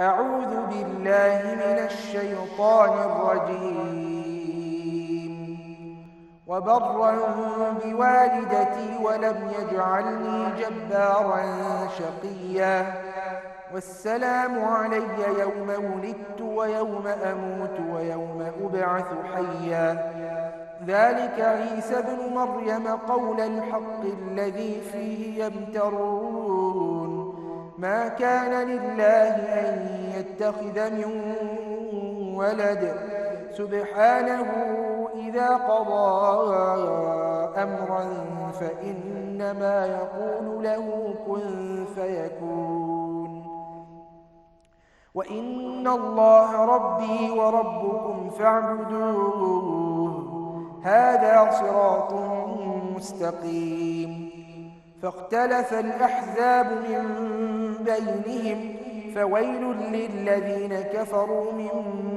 أعوذ بالله من الشيطان الرجيم. وبرا بوالدتي ولم يجعلني جبارا شقيا والسلام علي يوم ولدت ويوم أموت ويوم أبعث حيا ذلك عيسى ابن مريم قول الحق الذي فيه يمترون ما كان لله أن يتخذ من ولد سبحانه إذا قضى أمرا فإنما يقول له كن فيكون وإن الله ربي وربكم فاعبدوه هذا صراط مستقيم فاختلف الأحزاب من بينهم فويل للذين كفروا من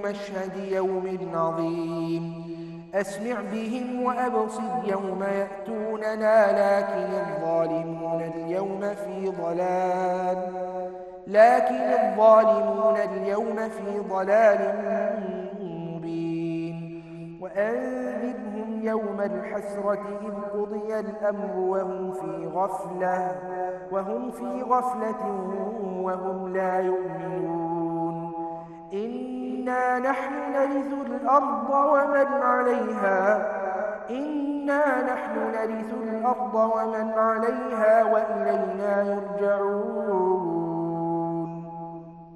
مشهد يوم عظيم أسمع بهم وأبصر يوم يأتوننا لكن الظالمون اليوم في ضلال مبين وأنذرهم يوم الحسرة إذ قضي الأمر وهم في غفلة وهم لا يؤمنون إنا نحن نرث الأرض ومن عليها وإلينا يرجعون.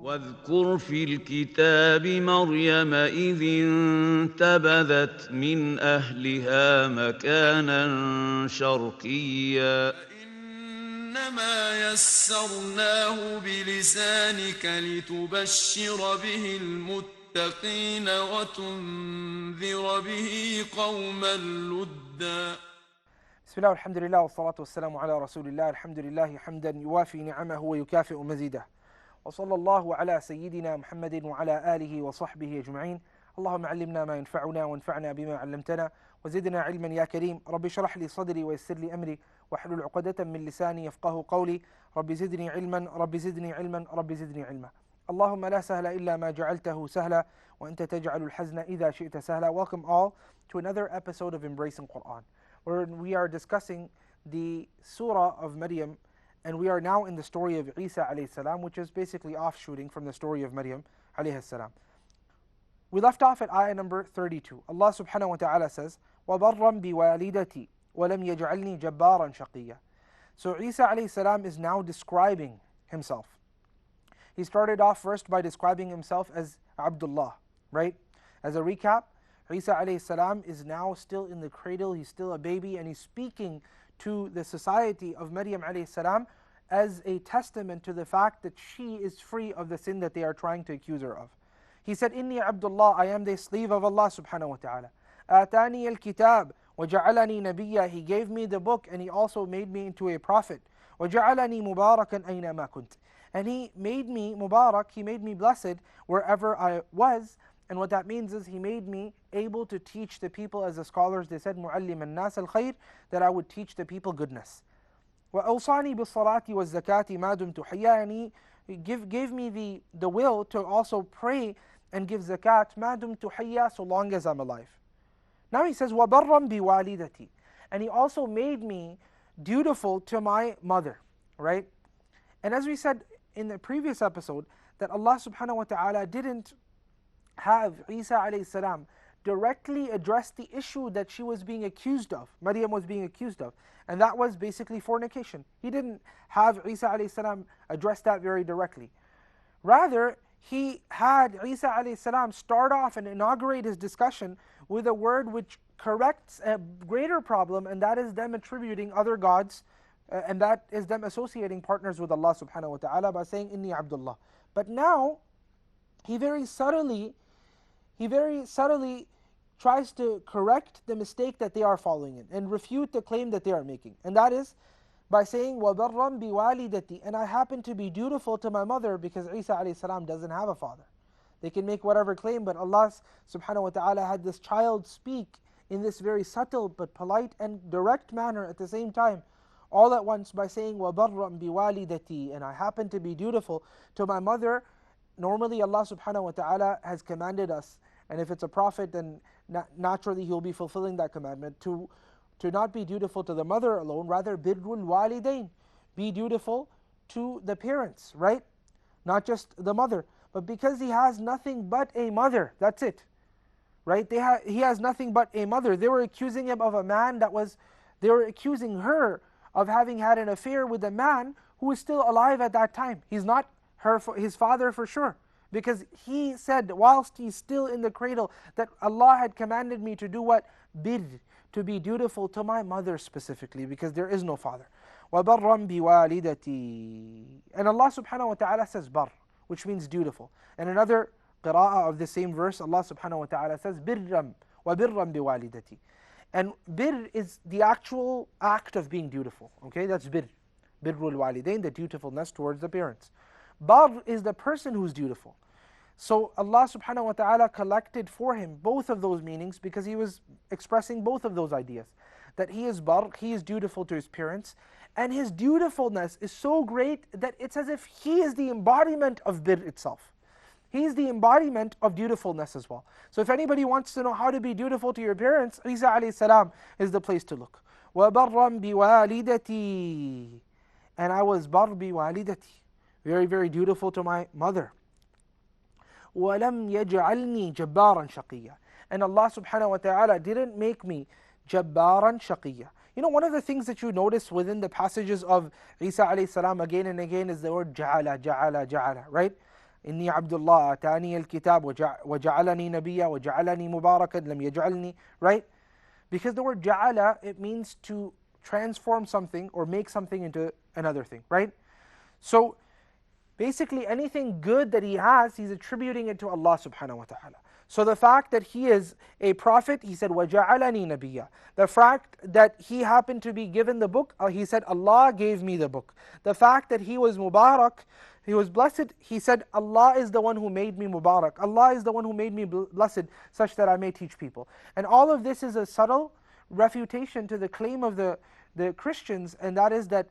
واذكر في الكتاب مريم إذ انتبذت من أهلها مكانا شرقيا إنما يسرناه بلسانك لتبشر به المتقين وتنذر به قوما لدا. بسم الله والحمد لله والصلاة والسلام على رسول الله. الحمد لله حمدا يوافي نعمه ويكافئ مزيده، وصلى الله على سيدنا محمد وعلى آله وصحبه أجمعين. اللهم علمنا ما ينفعنا وانفعنا بما علمتنا وزدنا علما يا كريم. رب اشرح لي صدري ويسر لي أمري واحلل عقدة من لساني يفقه قولي. رب زدني علما رب زدني علما رب زدني علما. اللهم لا سهل إلا ما جعلته سهلا وأنت تجعل الحزن إذا شئت سهلا. Welcome all to another episode of Embracing Quran, where we are discussing the surah of Maryam, and we are now in the story of Isa alayhi salam, which is basically offshooting from the story of Maryam alayhi salam. We left off at ayah number 32. Allah subhanahu wa ta'ala says, وَبَرًّا بِوَالِدَتِي وَلَمْ يَجْعَلْنِي جَبَّارًا شَقِيًّا. So Isa alayhi salam is now describing himself. He started off first by describing himself as Abdullah, right? As a recap, Isa alayhi salam is now still in the cradle, he's still a baby, and he's speaking to the society of Maryam alayhi salam as a testament to the fact that she is free of the sin that they are trying to accuse her of. He said, Inni Abdullah, I am the slave of Allah subhanahu wa ta'ala. Atani al-kitab wa ja'alani nabiyya. He gave me the book and he also made me into a prophet. Wa ja'alani mubarakan ayna ma kunt. And he made me mubarak, he made me blessed wherever I was. And what that means is he made me able to teach the people, as the scholars they said, مُعَلِّمَ النَّاسَ الْخَيْرِ, that I would teach the people goodness. وَأَوْصَانِي بِالصَّلَاةِ وَالزَّكَاةِ مَا دُمْتُ حَيًّا. And he gave me the will to also pray and give zakat مَا دُمْتُ حَيًّا, so long as I'm alive. Now he says, وَبَرًّا بِوَالِدَتِي. And he also made me dutiful to my mother, right? And as we said in the previous episode, that Allah subhanahu wa ta'ala didn't have Isa alayhi salam directly address the issue that she was being accused of, Maryam was being accused of, and that was basically fornication. He didn't have Isa alayhi salam address that very directly. Rather, he had Isa alayhi salam start off and inaugurate his discussion with a word which corrects a greater problem, and that is them attributing other gods, and that is them associating partners with Allah subhanahu wa ta'ala by saying, Inni Abdullah. But now, he very subtly tries to correct the mistake that they are following in and refute the claim that they are making. And that is by saying, وَبَرًّا بِوَالِدَتِي. And I happen to be dutiful to my mother, because Isa alayhi salam doesn't have a father. They can make whatever claim, but Allah subhanahu wa ta'ala had this child speak in this very subtle but polite and direct manner at the same time, all at once, by saying, وَبَرًّا بِوَالِدَتِي. And I happen to be dutiful to my mother, normally Allah subhanahu wa ta'ala has commanded us, and if it's a prophet, then naturally he will be fulfilling that commandment, to not be dutiful to the mother alone, rather birrul walidain, be dutiful to the parents, right? Not just the mother. But because he has nothing but a mother, that's it, right? He has nothing but a mother. They were accusing him of a man they were accusing her of having had an affair with a man who was still alive at that time. He's not his father for sure, because he said whilst he's still in the cradle that Allah had commanded me to do what? Bir, to be dutiful to my mother specifically, because there is no father. وَبَرًّا بِوَالِدَتِي. And Allah subhanahu wa ta'ala says bar, which means dutiful. And another qira'ah of the same verse, Allah subhanahu wa ta'ala says birram وَبِرًّا بِوَالِدَتِي. And bir is the actual act of being dutiful. Okay, that's bir. Birrul walidain, the dutifulness towards the parents. Bar is the person who's dutiful. So Allah subhanahu wa ta'ala collected for him both of those meanings, because he was expressing both of those ideas. That he is bar, he is dutiful to his parents, and his dutifulness is so great that it's as if he is the embodiment of bir itself. He is the embodiment of dutifulness as well. So if anybody wants to know how to be dutiful to your parents, Isa alayhi salam is the place to look. وَبَرًّا بِوَالِدَتِي. And I was bar biwalidati, very, very dutiful to my mother. وَلَمْ يَجْعَلْنِي جَبَّارًا شَقِيًّا. And Allah subhanahu wa ta'ala didn't make me jabbaran shaqiyya. You know, one of the things that you notice within the passages of Isa alayhi salam again and again is the word ja'ala, ja'ala, ja'ala, right? إني عبد الله آتاني الكتاب وجعلني نبيا وجعلني مباركا لم يجعلني, right? Because the word ja'ala, it means to transform something or make something into another thing, right? So basically anything good that he has, he's attributing it to Allah subhanahu wa ta'ala. So the fact that he is a prophet, he said وَجَعَلَنِي نَبِيًّا. The fact that he happened to be given the book, he said Allah gave me the book. The fact that he was Mubarak, he was blessed, he said Allah is the one who made me Mubarak. Allah is the one who made me blessed such that I may teach people. And all of this is a subtle refutation to the claim of the Christians, and that is that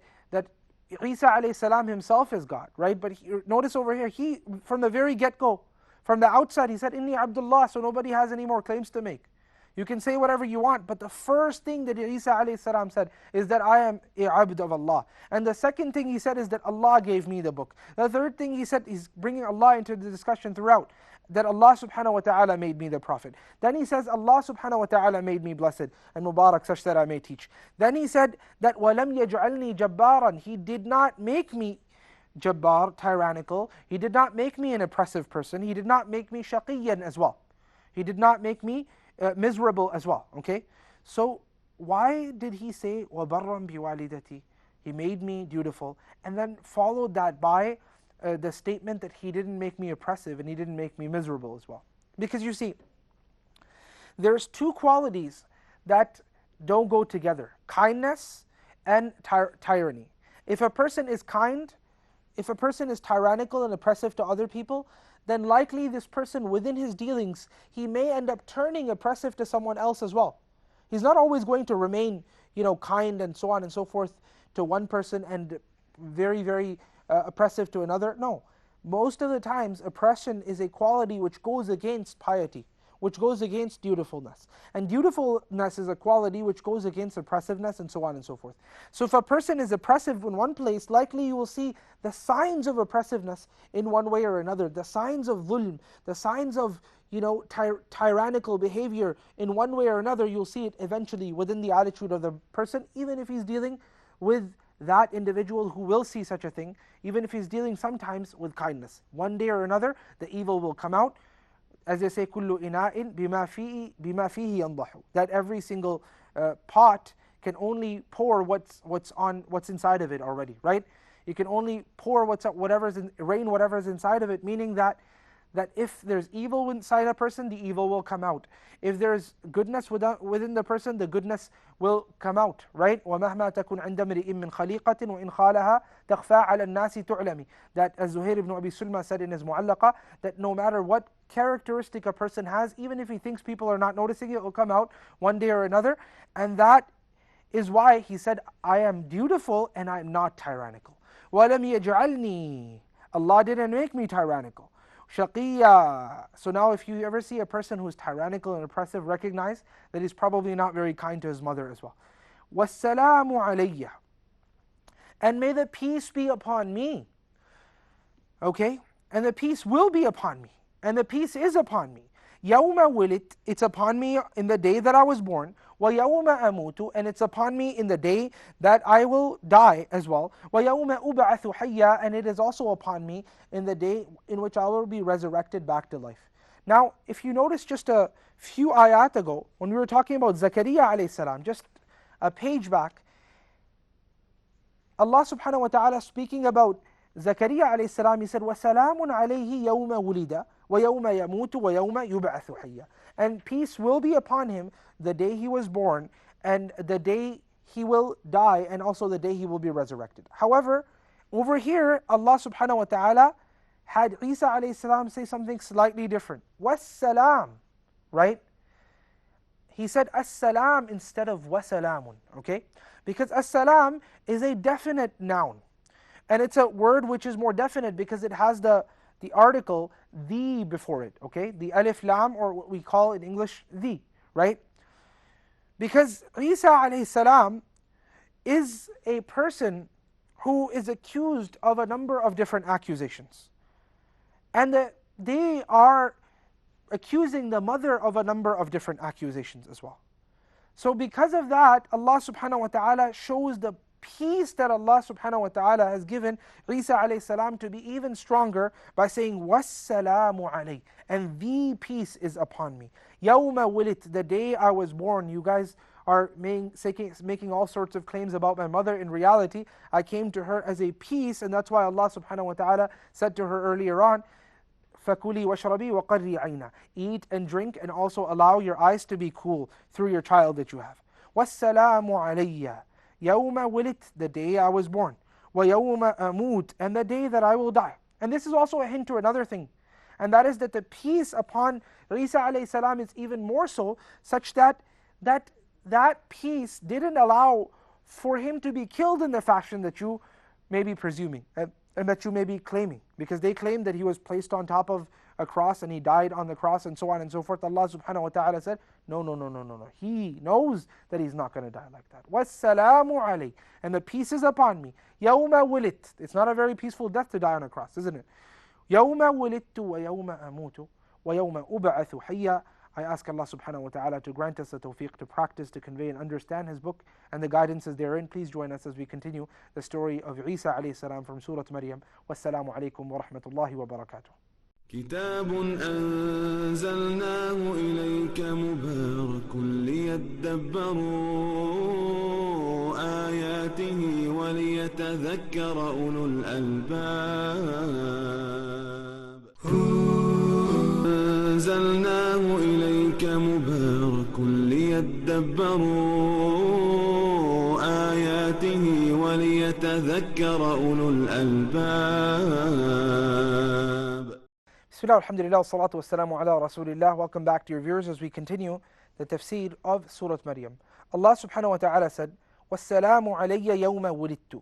Isa alayhi salam himself is God, right? But notice over here, he from the very get-go, from the outside, he said, Inni Abdullah, so nobody has any more claims to make. You can say whatever you want, but the first thing that Isa alayhi salam said is that I am a abd of Allah. And the second thing he said is that Allah gave me the book. The third thing he said, he's bringing Allah into the discussion throughout, that Allah subhanahu wa ta'ala made me the prophet. Then he says, Allah subhanahu wa ta'ala made me blessed and Mubarak such that I may teach. Then he said that وَلَمْ يَجْعَلْنِي جَبَّارًا. He did not make me jabbar, tyrannical. He did not make me an oppressive person. He did not make me shaqiyyan as well. He did not make me miserable as well. Okay, so why did he say وَبَرًّا بِوَالِدَتِي? He made me dutiful, and then followed that by the statement that he didn't make me oppressive and he didn't make me miserable as well. Because you see, there's two qualities that don't go together: kindness and tyranny. If a person is kind, if a person is tyrannical and oppressive to other people, then likely this person within his dealings, he may end up turning oppressive to someone else as well. He's not always going to remain, kind and so on and so forth to one person and very, very oppressive to another. No, most of the times oppression is a quality which goes against piety, which goes against dutifulness. And dutifulness is a quality which goes against oppressiveness and so on and so forth. So if a person is oppressive in one place, likely you will see the signs of oppressiveness in one way or another, the signs of dhulm, the signs of tyrannical behavior in one way or another. You'll see it eventually within the attitude of the person, even if he's dealing with that individual who will see such a thing, even if he's dealing sometimes with kindness. One day or another, the evil will come out. As they say, كُلُّ إِنَاءٍ بِمَا فِيهِ يَنْضَحُ. That every single pot can only pour what's inside of it already, right? You can only pour rain whatever's inside of it, meaning that if there's evil inside a person, the evil will come out. If there's goodness within the person, the goodness will come out, right? وَمَهْمَا تَكُنْ عِنْدَ امْرِئٍ مِّنْ خَلِيقَةٍ وَإِنْ خَالَهَا تَخْفَى عَلَى النَّاسِ تُعْلَمِ. That as Zuhair ibn Abi Sulma said in his Mu'allaqa, that no matter what characteristic a person has, even if he thinks people are not noticing it, will come out one day or another. And that is why he said, I am dutiful and I am not tyrannical. وَلَمْ يَجْعَلْنِي. Allah didn't make me tyrannical. Shaqiyya. So now if you ever see a person who's tyrannical and oppressive, recognize that he's probably not very kind to his mother as well. وَالسَّلَامُ عَلَيَّ. And may the peace be upon me. Okay? And the peace will be upon me. And the peace is upon me. يَوْمَ وُلِدْ. It's upon me in the day that I was born. وَيَوْمَ أَمُوتُ. And it's upon me in the day that I will die as well. وَيَوْمَ أُبْعَثُ حَيًّا. And it is also upon me in the day in which I will be resurrected back to life. Now, if you notice just a few ayat ago, when we were talking about Zakaria alayhi salam, just a page back, Allah subhanahu wa ta'ala speaking about Zakaria alayhi salam, he said, وَسَلَامٌ عَلَيْهِ يَوْمَ وُلِدَ وَيَوْمَ يَمُوتُ وَيَوْمَ يُبْعَثُ حَيًّا. And peace will be upon him the day he was born, and the day he will die, and also the day he will be resurrected. However, over here, Allah subhanahu wa ta'ala had Isa alayhi salam say something slightly different. وَالسَّلَامُ. Right? He said as-salam instead of wasalamun. Okay? Because as-salam is a definite noun. And it's a word which is more definite because it has the article the before it, okay? The alif lam, or what we call in English the, right? Because Isa alayhi salam is a person who is accused of a number of different accusations. And they are accusing the mother of a number of different accusations as well. So because of that, Allah subhanahu wa ta'ala shows the peace that Allah subhanahu wa ta'ala has given Isa alayhi salam to be even stronger by saying, وَالسَّلَامُ عَلَيْهِ. And the peace is upon me. يَوْمَ وُلِدْ. The day I was born. You guys are making all sorts of claims about my mother. In reality, I came to her as a peace, and that's why Allah subhanahu wa ta'ala said to her earlier on, فَكُلِي وَاشْرَبِي وَقَرِّي عَيْنًا. Eat and drink, and also allow your eyes to be cool through your child that you have. وَالسَّلَامُ عَلَيَّ يَوْمَ وُلِدْ. The day I was born. وَيَوْمَ أَمُوتُ. And the day that I will die. And this is also a hint to another thing, and that is that the peace upon Isa alayhi salam is even more so, such that peace didn't allow for him to be killed in the fashion that you may be presuming, and that you may be claiming, because they claim that he was placed on top of a cross and he died on the cross and so on and so forth. Allah subhanahu wa ta'ala said, no. He knows that he's not going to die like that. وَالسَّلَامُ عَلَيْهِ. And the peace is upon me. يَوْمَ وُلِدْتُ. It's not a very peaceful death to die on a cross, isn't it? يَوْمَ وُلِدْتُ وَيَوْمَ أَمُوتُ وَيَوْمَ أُبْعَثُ حَيًّا. I ask Allah subhanahu wa ta'ala to grant us the tawfiq to practice, to convey and understand His book and the guidances therein. Please join us as we continue the story of Isa alayhi salam from Surah Maryam. Wassalamu alaikum wa rahmatullahi wa barakatuh. كتاب أنزلناه إليك مبارك ليدبروا آياته وليتذكر أولو الألباب أنزلناه إليك مبارك ليدبروا آياته وليتذكر أولو الألباب. Bismillah, alhamdulillah, salatu wassalamu ala rasulillah. Welcome back, dear viewers, as we continue the tafsir of Surah Maryam. Allah subhanahu wa ta'ala said, وَالسَّلَامُ عَلَيَّ يَوْمَ وُلِدْتُ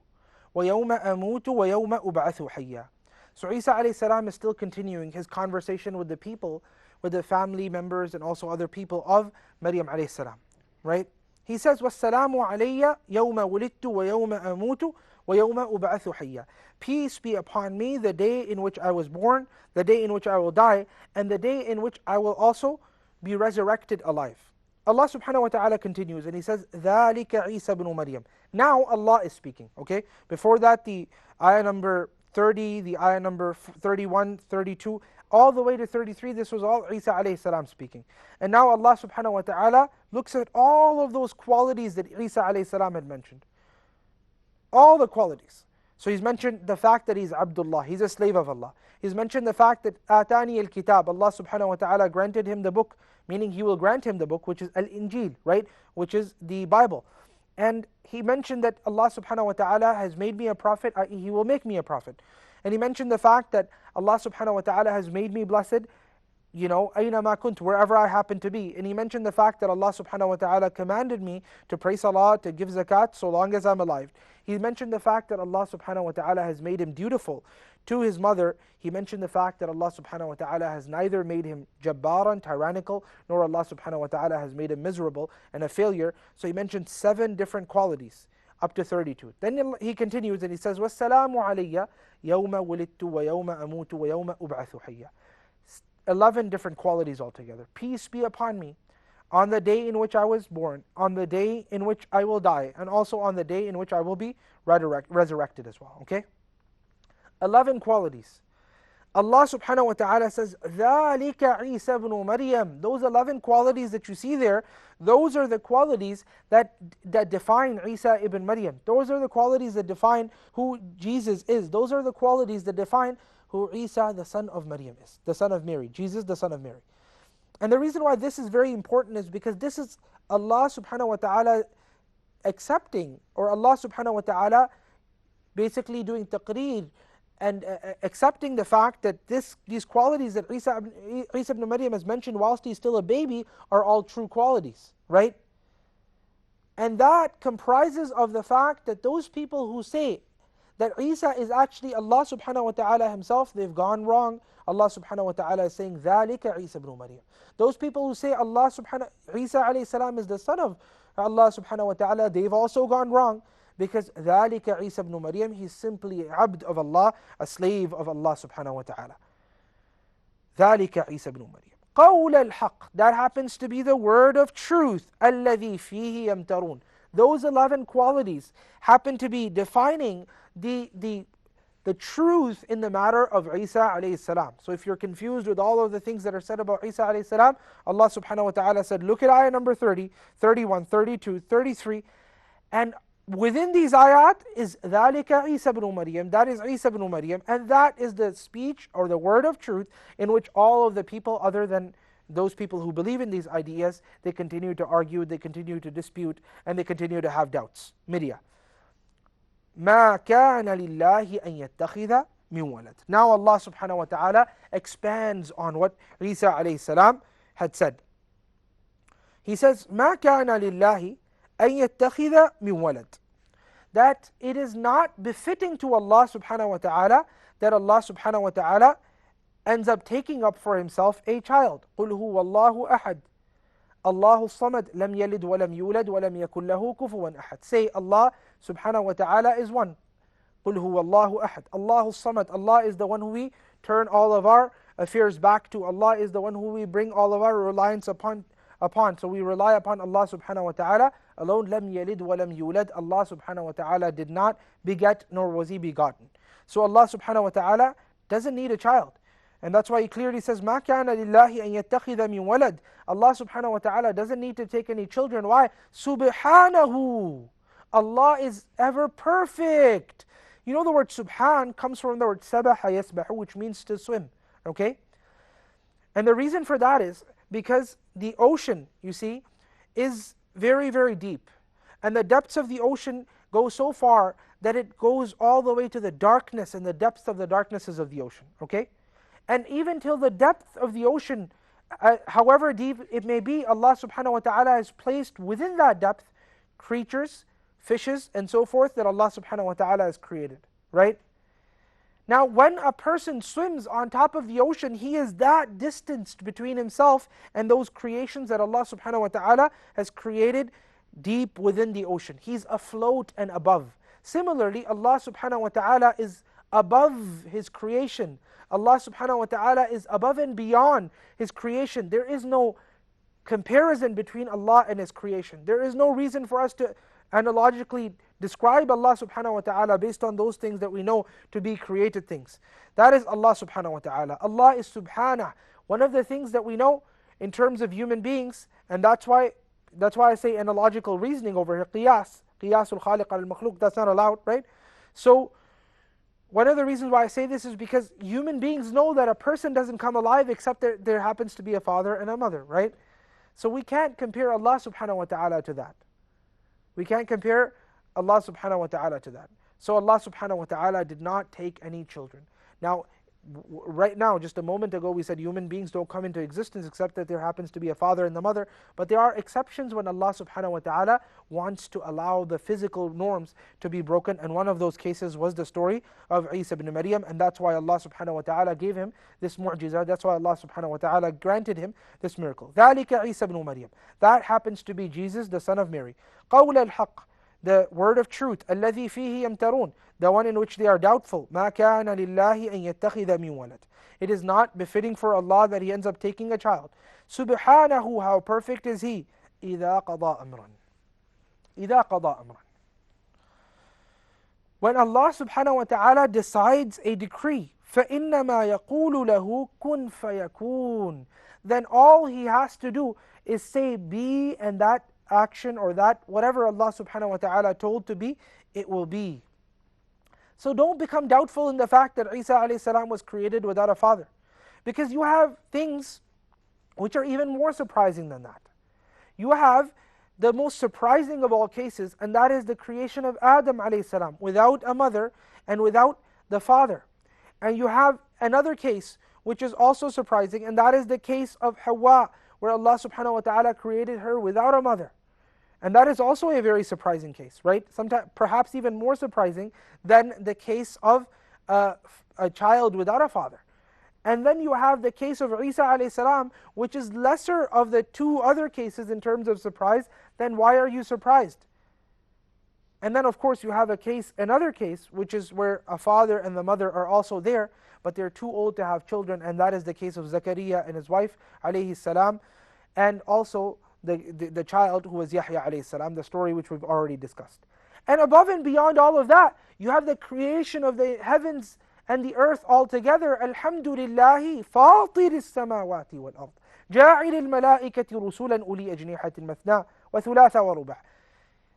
وَيَوْمَ أَمُوتُ وَيَوْمَ أُبْعَثُ حَيًّا. So Isa alayhi salam is still continuing his conversation with the people, with the family members and also other people of Maryam alayhi salam. Right? He says, وَالسَّلَامُ عَلَيَّ يَوْمَ وُلِدْتُ وَيَوْمَ أَمُوتُ وَيَوْمَ أُبْعَثُ حَيًّا. Peace be upon me the day in which I was born, the day in which I will die, and the day in which I will also be resurrected alive. Allah subhanahu wa ta'ala continues and He says, ذَلِكَ عِيسَى ibn Maryam. Now Allah is speaking, okay? Before that, the ayah number 30, the ayah number 31, 32, all the way to 33, this was all Isa alayhi salam speaking. And now Allah subhanahu wa ta'ala looks at all of those qualities that Isa alayhi salam had mentioned. All the qualities. So He's mentioned the fact that He's Abdullah, He's a slave of Allah. He's mentioned the fact that Atani al-Kitab, Allah subhanahu wa ta'ala granted him the book, meaning He will grant him the book, which is Al-Injil, right? Which is the Bible. And He mentioned that Allah subhanahu wa ta'ala has made me a prophet, i.e. He will make me a prophet. And He mentioned the fact that Allah subhanahu wa ta'ala has made me blessed, أينما كنت, wherever I happen to be. And he mentioned the fact that Allah subhanahu wa ta'ala commanded me to pray salah, to give zakat, so long as I'm alive. He mentioned the fact that Allah subhanahu wa ta'ala has made him dutiful to his mother. He mentioned the fact that Allah subhanahu wa ta'ala has neither made him jabbaran, tyrannical, nor Allah subhanahu wa ta'ala has made him miserable and a failure. So he mentioned 7 different qualities, up to 32. Then he continues and he says, وَالسَّلَامُ عَلَيَّ يَوْمَ وُلِدْتُ وَيَوْمَ أَمُوتُ وَيَوْمَ أُبْعَثُ حَيًّا. 11 different qualities altogether. Peace be upon me on the day in which I was born, on the day in which I will die, and also on the day in which I will be resurrected as well. Okay? 11 qualities. Allah subhanahu wa ta'ala says, ذَلِكَ عِيسَى ibn Maryam. Those 11 qualities that you see there, those are the qualities that define Isa ibn Maryam. Those are the qualities that define who Jesus is. Those are the qualities that define who Isa, the son of Maryam, is. The son of Mary. Jesus, the son of Mary. And the reason why this is very important is because this is Allah subhanahu wa ta'ala accepting, or Allah subhanahu wa ta'ala basically doing taqreer and accepting the fact that these qualities that Isa ibn Maryam has mentioned whilst he's still a baby are all true qualities, right? And that comprises of the fact that those people who say that Isa is actually Allah subhanahu wa ta'ala himself, they've gone wrong. Allah subhanahu wa ta'ala is saying, ذَلِكَ عِيسَى ibn Maryam. Those people who say Isa alayhi salam is the son of Allah subhanahu wa ta'ala, they've also gone wrong. Because ذَلِكَ عِيسَى ibn Maryam, he's simply abd of Allah, a slave of Allah subhanahu wa ta'ala. ذَلِكَ عِيسَى ibn Maryam. قَوْلَ الْحَقِّ. That happens to be the word of truth. الَّذِي فِيهِ يَمْتَرُونَ. Those 11 qualities happen to be defining the truth in the matter of Isa alayhi salam. So if you're confused with all of the things that are said about Isa alayhi salam, Allah subhanahu wa ta'ala said, look at ayah number 30, 31, 32, 33, and within these ayat is ذَلِكَ عِيسَى ibn Maryam. That is Isa ibn Maryam, and that is the speech or the word of truth in which all of the people other than those people who believe in these ideas, they continue to argue, they continue to dispute, and they continue to have doubts. Media. مَا كَانَ لِلَّهِ أَن يَتَّخِذَ مِن وَلَدٍ. Now Allah subhanahu wa ta'ala expands on what Isa alayhi salam had said. He says, مَا كَانَ لِلَّهِ أَن يَتَّخِذَ مِن وَلَدٍ. That it is not befitting to Allah subhanahu wa ta'ala that Allah subhanahu wa ta'ala ends up taking up for himself a child. قُلْ هُوَ اللَّهُ أَحَدٌ اللَّهُ الصَّمَدُ لَمْ يَلِدْ وَلَمْ يُولَدْ وَلَمْ يَكُنْ لَهُ كُفُوًا أَحَدٌ. Say, Allah subhanahu wa ta'ala is one. قُلْ هُوَ اللَّهُ أَحَدٌ اللَّهُ الصَّمَدُ. Allah is the one who we turn all of our affairs back to. Allah is the one who we bring all of our reliance upon. So we rely upon Allah subhanahu wa ta'ala alone. لَمْ يَلِدْ وَلَمْ يُولَدْ. Allah subhanahu wa ta'ala did not beget, nor was he begotten. So Allah subhanahu wa ta'ala doesn't need a child. And that's why he clearly says, مَا كَانَ لِلَّهِ أَن يَتَّخِذَ مِن وَلَدٍ. Allah subhanahu wa ta'ala doesn't need to take any children. Why? Subhanahu. Allah is ever perfect. You know the word subhan comes from the word sabaha yasbahu, which means to swim. Okay? And the reason for that is because the ocean, you see, is very, very deep. And the depths of the ocean go so far that it goes all the way to the darkness and the depths of the darknesses of the ocean. Okay? And even till the depth of the ocean, however deep it may be, Allah subhanahu wa ta'ala has placed within that depth creatures, fishes, and so forth that Allah subhanahu wa ta'ala has created. Right? Now, when a person swims on top of the ocean, he is that distanced between himself and those creations that Allah subhanahu wa ta'ala has created deep within the ocean. He's afloat and above. Similarly, Allah subhanahu wa ta'ala is above His creation. Allah subhanahu wa ta'ala is above and beyond His creation. There is no comparison between Allah and His creation. There is no reason for us to analogically describe Allah subhanahu wa ta'ala based on those things that we know to be created things. That is Allah subhanahu wa ta'ala. Allah is subhanah. One of the things that we know in terms of human beings, and that's why I say analogical reasoning over here, qiyasul khaliq al-makhluq, that's not allowed, right? So, one of the reasons why I say this is because human beings know that a person doesn't come alive except that there happens to be a father and a mother, right? So we can't compare Allah subhanahu wa ta'ala to that. We can't compare Allah subhanahu wa ta'ala to that. So Allah subhanahu wa ta'ala did not take any children. Now, right now, just a moment ago, we said human beings don't come into existence except that there happens to be a father and the mother. But there are exceptions when Allah subhanahu wa ta'ala wants to allow the physical norms to be broken. And one of those cases was the story of Isa ibn Maryam. And that's why Allah subhanahu wa ta'ala gave him this mu'jiza. That's why Allah subhanahu wa ta'ala granted him this miracle. ذَلِكَ عِيسَى ibn Maryam. That happens to be Jesus, the son of Mary. قَوْلَ الْحَقِّ. The word of truth. الَّذِي فِيهِ يَمْتَرُونَ. The one in which they are doubtful. مَا كَانَ لِلَّهِ أَن يَتَّخِذَ مِن وَلَدٍ. It is not befitting for Allah that He ends up taking a child. سُبْحَانَهُ. How perfect is He. إِذَا قَضَى أَمْرًا. إِذَا قَضَى أَمْرًا. When Allah subhanahu wa ta'ala decides a decree, فَإِنَّمَا يَقُولُ لَهُ كُن فَيَكُونَ. Then all He has to do is say be, and that action or that whatever Allah subhanahu wa ta'ala told to be, it will be. So don't become doubtful in the fact that Isa alayhi salam was created without a father. Because you have things which are even more surprising than that. You have the most surprising of all cases, and that is the creation of Adam alayhi salam without a mother and without the father. And you have another case which is also surprising, and that is the case of Hawa, where Allah subhanahu wa ta'ala created her without a mother. And that is also a very surprising case, right? Sometimes, perhaps even more surprising than the case of a child without a father. And then you have the case of Isa alayhi salam, which is lesser of the two other cases in terms of surprise. Then why are you surprised? And then of course you have another case, which is where a father and the mother are also there, but they're too old to have children, and that is the case of Zakaria and his wife alayhi salam, and also the child who was Yahya alayhi salam, the story which we've already discussed. And above and beyond all of that, you have the creation of the heavens and the earth altogether. Alhamdulillahi fatiris samawati wal ard, ja'ilil malaikati rusulan uli ajnihatin mathna wa thulatha wa ruba'.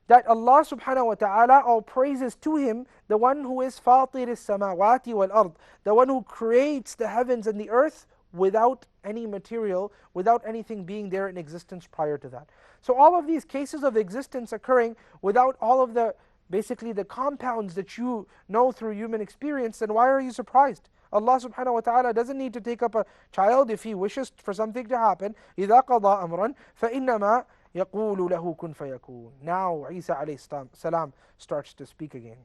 That Allah subhanahu wa ta'ala, all praises to Him, the one who is fatiris samawati wal ard, the one who creates the heavens and the earth without any material, without anything being there in existence prior to that. So all of these cases of existence occurring without all of the, basically the compounds that you know through human experience, then why are you surprised? Allah subhanahu wa ta'ala doesn't need to take up a child if He wishes for something to happen. إِذَا قَضَى أَمْرًا فَإِنَّمَا يَقُولُ لَهُ كُن فَيَكُونَ. Now Isa alayhi salam starts to speak again.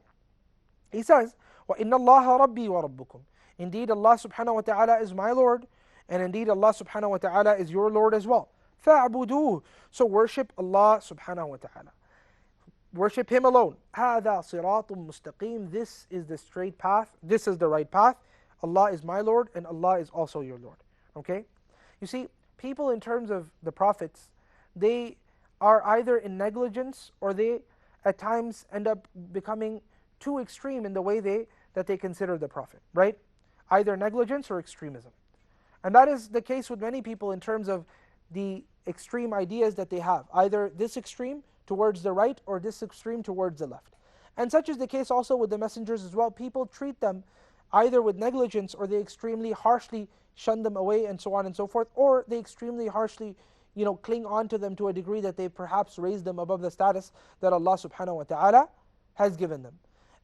He says, وَإِنَّ اللَّهَ رَبِّي وَرَبُّكُمْ. Indeed Allah subhanahu wa ta'ala is my Lord, and indeed Allah subhanahu wa ta'ala is your Lord as well. فَاعْبُدُوهُ. So worship Allah subhanahu wa ta'ala. Worship Him alone. هَذَا صِرَاطٌ مُسْتَقِيمٌ. This is the straight path. This is the right path. Allah is my Lord, and Allah is also your Lord. Okay? You see, people in terms of the prophets, they are either in negligence or they at times end up becoming too extreme in the way that they consider the prophet, right? Either negligence or extremism. And that is the case with many people in terms of the extreme ideas that they have, either this extreme towards the right or this extreme towards the left. And such is the case also with the messengers as well. People treat them either with negligence, or they extremely harshly shun them away, and so on and so forth, or they extremely harshly cling on to them to a degree that they perhaps raise them above the status that Allah subhanahu wa ta'ala has given them.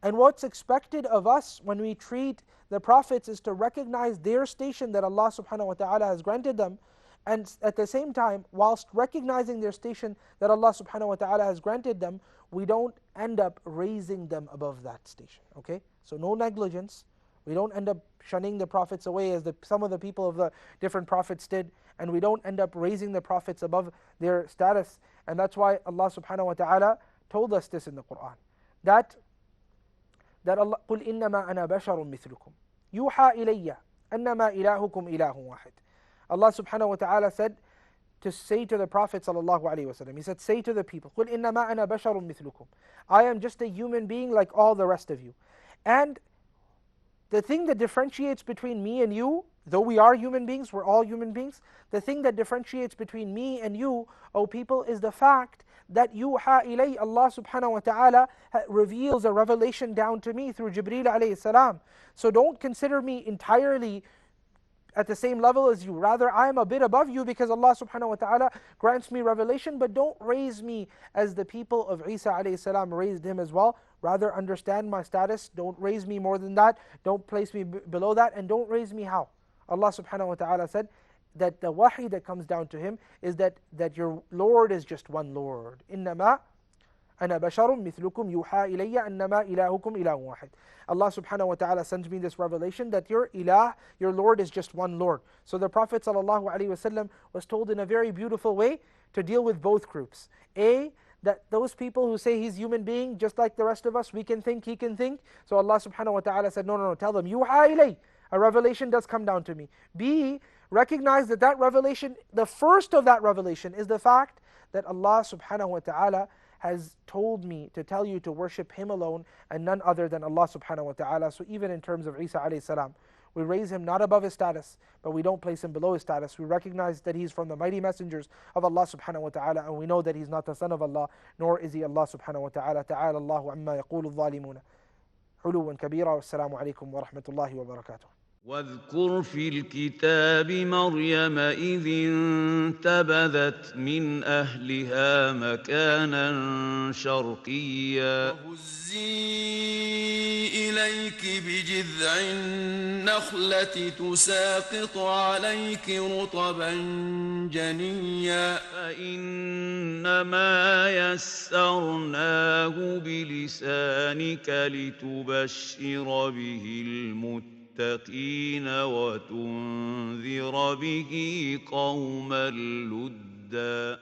And what's expected of us when we treat the prophets is to recognize their station that Allah subhanahu wa ta'ala has granted them, and at the same time, whilst recognizing their station that Allah subhanahu wa ta'ala has granted them, we don't end up raising them above that station. Okay? So no negligence. We don't end up shunning the prophets away as some of the people of the different prophets did, and we don't end up raising the prophets above their status. And that's why Allah subhanahu wa ta'ala told us this in the Quran. That Allah, قُلْ إِنَّمَا أَنَا بَشَرٌ مِثْلُكُمْ يُوحَى إِلَيَّ أَنَّمَا إِلَهُكُمْ إِلَهٌ وَاحِدٌ. Allah subhanahu wa ta'ala said to say to the Prophet sallallahu alaihi wasallam, He said, say to the people, قُلْ إِنَّمَا أَنَا بَشَرٌ مِثْلُكُمْ. I am just a human being like all the rest of you. And the thing that differentiates between me and you, though we are human beings, we're all human beings, the thing that differentiates between me and you, O people, is the fact that yuha ilay, Allah subhanahu wa ta'ala reveals a revelation down to me through Jibreel alayhi salam. So don't consider me entirely at the same level as you. Rather, I am a bit above you because Allah subhanahu wa ta'ala grants me revelation, but don't raise me as the people of Isa alayhi salam raised him as well. Rather, understand my status. Don't raise me more than that. Don't place me below that. And don't raise me how? Allah subhanahu wa ta'ala said that the wahi that comes down to him is that your Lord is just one Lord. إِنَّمَا أَنَا بَشَرٌ مِثْلُكُمْ يُوحَى إِلَيَّ أَنَّمَا إِلَهُكُمْ إِلَهٌ وَاحِدٌ. Allah subhanahu wa ta'ala sends me this revelation that your ilah, your Lord is just one Lord. So the Prophet sallallahu alaihi wasallam was told in a very beautiful way to deal with both groups. A, that those people who say he's human being, just like the rest of us, we can think, he can think. So Allah subhanahu wa ta'ala said, no, tell them, يُوحَى إِلَيَّ, a revelation does come down to me. B, recognize that revelation, the first of that revelation is the fact that Allah subhanahu wa ta'ala has told me to tell you to worship Him alone and none other than Allah subhanahu wa ta'ala. So even in terms of Isa alayhi salam, we raise him not above his status, but we don't place him below his status. We recognize that he's from the mighty messengers of Allah subhanahu wa ta'ala, and we know that he's not the son of Allah, nor is he Allah subhanahu wa ta'ala. Ta'ala Allahu amma yaqulu al-zalimuna. Uluwan kabira. Wassalamu alaikum wa rahmatullahi wa barakatuh. واذكر في الكتاب مريم إذ انتبذت من أهلها مكانا شرقيا وهزي إليك بجذع النخلة تساقط عليك رطبا جنيا فإنما يسرناه بلسانك لتبشر به المتقين وتنذر به قوما لدا